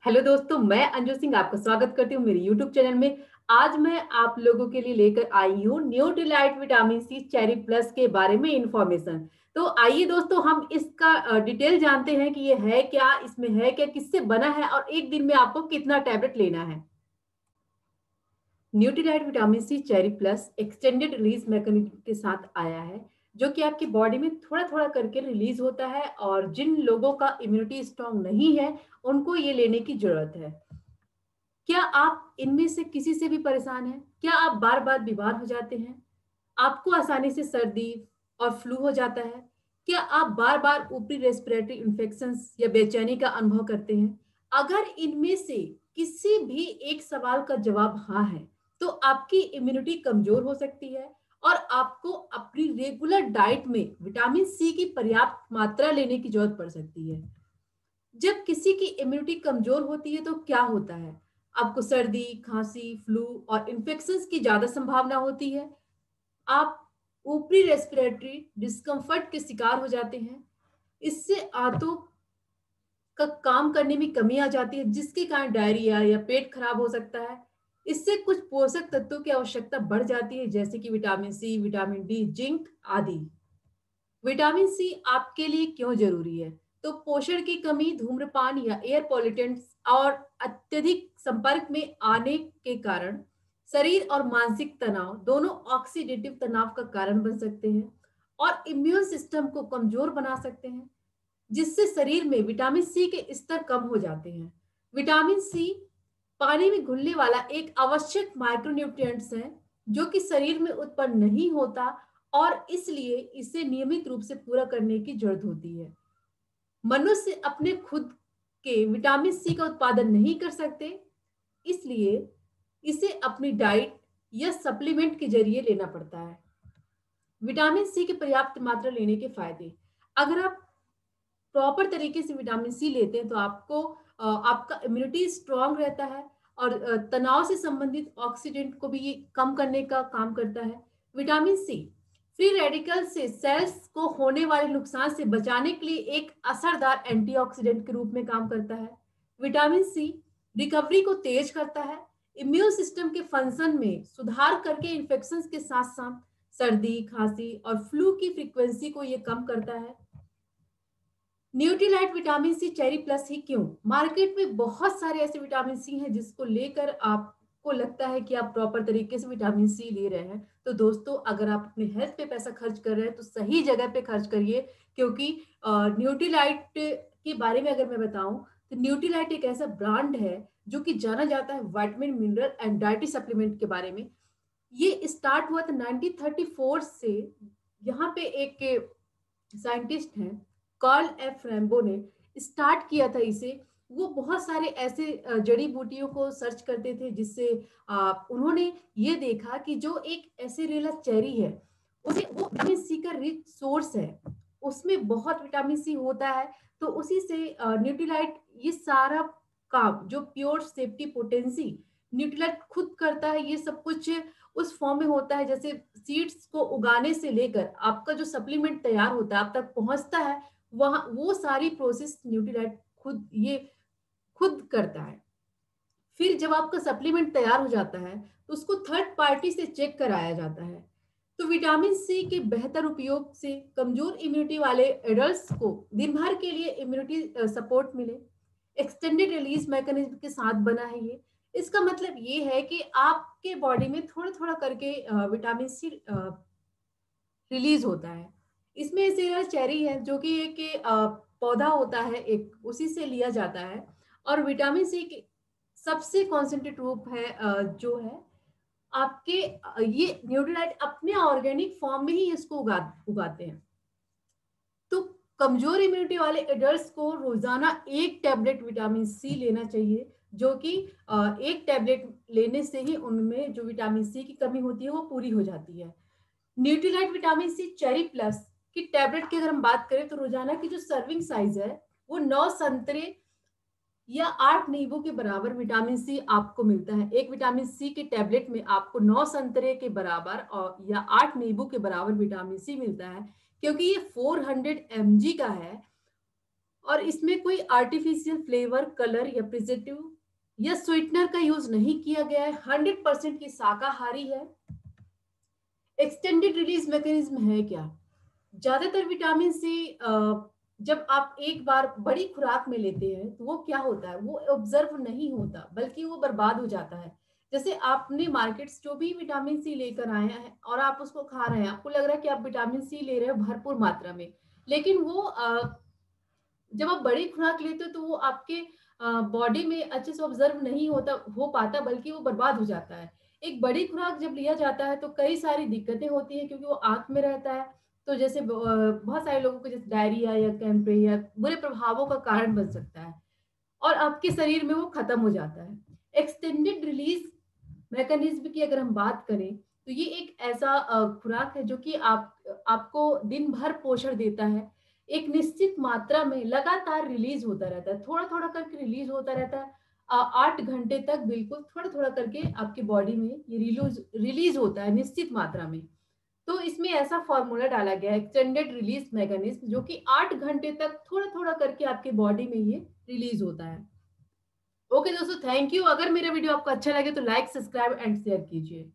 Hello दोस्तों, मैं अंजू सिंह आपका स्वागत करती हूँ मेरे यूट्यूब चैनल में। आज मैं आप लोगों के लिए लेकर आई हूँ Nutrilite vitamin C cherry plus के बारे में इंफॉर्मेशन। तो आइए दोस्तों, हम इसका डिटेल जानते हैं कि ये है क्या, इसमें है क्या, किससे बना है और एक दिन में आपको कितना टैबलेट लेना है। Nutrilite vitamin C cherry plus extended release mechanism के साथ आया है, जो कि आपकी बॉडी में थोड़ा थोड़ा करके रिलीज होता है और जिन लोगों का इम्यूनिटी स्ट्रांग नहीं है उनको ये लेने की जरूरत है। क्या आप इनमें से किसी से भी परेशान हैं? क्या आप बार बार बीमार हो जाते हैं? आपको आसानी से सर्दी और फ्लू हो जाता है? क्या आप बार बार ऊपरी रेस्पिरेटरी इन्फेक्शंस या बेचैनी का अनुभव करते हैं? अगर इनमें से किसी भी एक सवाल का जवाब हाँ है, तो आपकी इम्यूनिटी कमजोर हो सकती है और आपको अपनी रेगुलर डाइट में विटामिन सी की पर्याप्त मात्रा लेने की जरूरत पड़ सकती है। जब किसी की इम्यूनिटी कमजोर होती है तो क्या होता है? आपको सर्दी, खांसी, फ्लू और इन्फेक्शंस की ज्यादा संभावना होती है। आप ऊपरी रेस्पिरेटरी डिस्कम्फर्ट के शिकार हो जाते हैं। इससे आंतों का काम करने में कमी आ जाती है, जिसके कारण डायरिया या पेट खराब हो सकता है। इससे कुछ पोषक तत्वों की आवश्यकता बढ़ जाती है, जैसे कि vitamin C, vitamin D, zinc आदि। विटामिन सी आपके लिए क्यों जरूरी है? तो पोषण की कमी, धूम्रपान या एयर पॉल्यूटेंट्स और अत्यधिक संपर्क में आने के कारण शरीर और मानसिक तनाव दोनों ऑक्सीडेटिव तनाव का कारण बन सकते हैं और इम्यून सिस्टम को कमजोर बना सकते हैं, जिससे शरीर में विटामिन सी के स्तर कम हो जाते हैं। विटामिन सी पानी में घुलने वाला एक आवश्यक माइक्रोन्यूट्रिएंट्स है, जो कि शरीर में उत्पन्न नहीं होता और इसलिए इसे नियमित रूप से पूरा करने की जरूरत होती है। मनुष्य अपने खुद के विटामिन सी का उत्पादन नहीं कर सकते, इसलिए इसे अपनी डाइट या सप्लीमेंट के जरिए लेना पड़ता है। विटामिन सी की पर्याप्त मात्रा लेने के फायदे: अगर आप प्रॉपर तरीके से विटामिन सी लेते हैं तो आपका इम्यूनिटी स्ट्रांग रहता है और तनाव से संबंधित ऑक्सीडेंट को भी ये कम करने का काम करता है। विटामिन सी फ्री रेडिकल से सेल्स को होने वाले नुकसान से बचाने के लिए एक असरदार एंटीऑक्सीडेंट के रूप में काम करता है। विटामिन सी रिकवरी को तेज करता है, इम्यून सिस्टम के फंक्शन में सुधार करके इन्फेक्शन के साथ साथ सर्दी, खांसी और फ्लू की फ्रीक्वेंसी को ये कम करता है। Nutrilite vitamin C cherry plus ही क्यों? मार्केट में बहुत सारे ऐसे विटामिन सी हैं जिसको लेकर आपको लगता है कि आप प्रॉपर तरीके से विटामिन सी ले रहे हैं। तो दोस्तों, अगर आप अपने हेल्थ पे पैसा खर्च कर रहे हैं तो सही जगह पे खर्च करिए, क्योंकि न्यूट्रीलाइट के बारे में अगर मैं बताऊं तो न्यूट्रीलाइट एक ऐसा ब्रांड है जो कि जाना जाता है vitamin, mineral and dietary supplement के बारे में। ये स्टार्ट हुआ था 1934 से। यहाँ पे एक साइंटिस्ट हैं, कार्ल एफ रैम्बो ने स्टार्ट किया था इसे। वो बहुत सारे ऐसे जड़ी बूटियों को सर्च करते थे, जिससे उन्होंने ये देखा कि जो एक एसेरेला चेरी है, उसे वो विटामिन सी का रिच सोर्स है, उसमें बहुत विटामिन सी होता है। तो उसी से न्यूट्रीलाइट ये सारा काम, जो प्योर सेफ्टी पोटेंसी न्यूट्रीलाइट खुद करता है, ये सब कुछ उस फॉर्म में होता है। जैसे सीड्स को उगाने से लेकर आपका जो सप्लीमेंट तैयार होता है आप तक पहुंचता है, वहां वो सारी प्रोसेस न्यूट्रीलाइट खुद करता है। फिर जब आपका सप्लीमेंट तैयार हो जाता है तो उसको थर्ड पार्टी से चेक कराया जाता है। तो विटामिन सी के बेहतर उपयोग से कमजोर इम्यूनिटी वाले एडल्ट्स को दिन भर के लिए इम्यूनिटी सपोर्ट मिले। एक्सटेंडेड रिलीज मैकेनिज्म के साथ बना है ये। इसका मतलब ये है कि आपके बॉडी में थोड़ा थोड़ा करके विटामिन सी रिलीज होता है। इसमें एसेरियल चेरी है, जो कि एक पौधा होता है, एक उसी से लिया जाता है। और विटामिन सी की सबसे कॉन्सेंट्रेट रूप है जो है आपके ये न्यूट्रीलाइट अपने ऑर्गेनिक फॉर्म में ही इसको उगाते हैं। तो कमजोर इम्यूनिटी वाले एडल्ट्स को रोजाना एक टैबलेट विटामिन सी लेना चाहिए, जो कि एक टैबलेट लेने से ही उनमें जो विटामिन सी की कमी होती है वो पूरी हो जाती है। Nutrilite vitamin C cherry plus की टैबलेट की अगर हम बात करें तो रोजाना की जो सर्विंग साइज है वो 9 संतरे या 8 नींबू के बराबर विटामिन सी आपको मिलता है। एक विटामिन सी के टैबलेट में आपको 9 संतरे के बराबर और या 8 नींबू के बराबर विटामिन सी मिलता है। क्योंकि ये 400 mg का है, और इसमें कोई आर्टिफिशियल फ्लेवर, कलर या प्रिजर्वेटिव या स्वीटनर का यूज नहीं किया गया है। 100% की शाकाहारी है। एक्सटेंडेड रिलीज मैकेनिज्म है क्या? ज्यादातर विटामिन सी जब आप एक बार बड़ी खुराक में लेते हैं तो वो क्या होता है, वो ऑब्जर्व नहीं होता बल्कि वो बर्बाद हो जाता है। जैसे आपने मार्केट से जो भी विटामिन सी लेकर आए हैं और आप उसको खा रहे हैं, आपको लग रहा है कि आप विटामिन सी ले रहे हो भरपूर मात्रा में, लेकिन वो जब आप बड़ी खुराक लेते हो तो वो आपके बॉडी में अच्छे से ऑब्जर्व नहीं होता हो पाता, बल्कि वो बर्बाद हो जाता है। एक बड़ी खुराक जब लिया जाता है तो कई सारी दिक्कतें होती हैं, क्योंकि वो आँख में रहता है। तो जैसे बहुत सारे लोगों को जैसे डायरिया या कैंप्रे या बुरे प्रभावों का कारण बन सकता है और आपके शरीर में वो खत्म हो जाता है। एक्सटेंडेड रिलीज मैकेनिज्म की अगर हम बात करें तो ये एक ऐसा खुराक है जो कि आपको दिन भर पोषण देता है। एक निश्चित मात्रा में लगातार रिलीज होता रहता है, थोड़ा-थोड़ा करके रिलीज होता रहता है। 8 घंटे तक बिल्कुल थोड़ा-थोड़ा करके आपकी बॉडी में ये रिलीज रिलीज होता है निश्चित मात्रा में। तो इसमें ऐसा फॉर्मूला डाला गया है एक्सटेंडेड रिलीज मैकेनिज्म, जो कि 8 घंटे तक थोड़ा-थोड़ा करके आपके बॉडी में ये रिलीज होता है। ओके दोस्तों, थैंक यू। अगर मेरा वीडियो आपको अच्छा लगे तो लाइक, सब्सक्राइब एंड शेयर कीजिए।